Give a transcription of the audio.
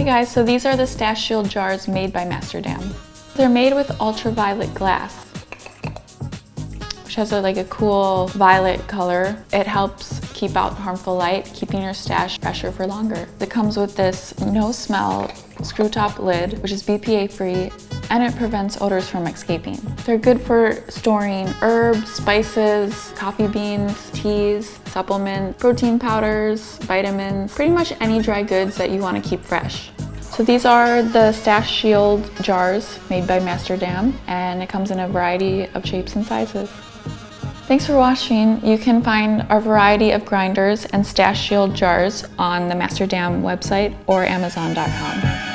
guys, so these are the StashShield jars made by Masterdam. They're made with ultraviolet glass, which has a cool violet color. It helps keep out harmful light, keeping your stash fresher for longer. It comes with this no smell screw top lid, which is BPA-Free, and it prevents odors from escaping. They're good for storing herbs, spices, coffee beans, teas, supplements, protein powders, vitamins, pretty much any dry goods that you want to keep fresh. So these are the StashShield jars made by Masterdam, and it comes in a variety of shapes and sizes. Thanks for watching. You can find our variety of grinders and StashShield jars on the Masterdam website or Amazon.com.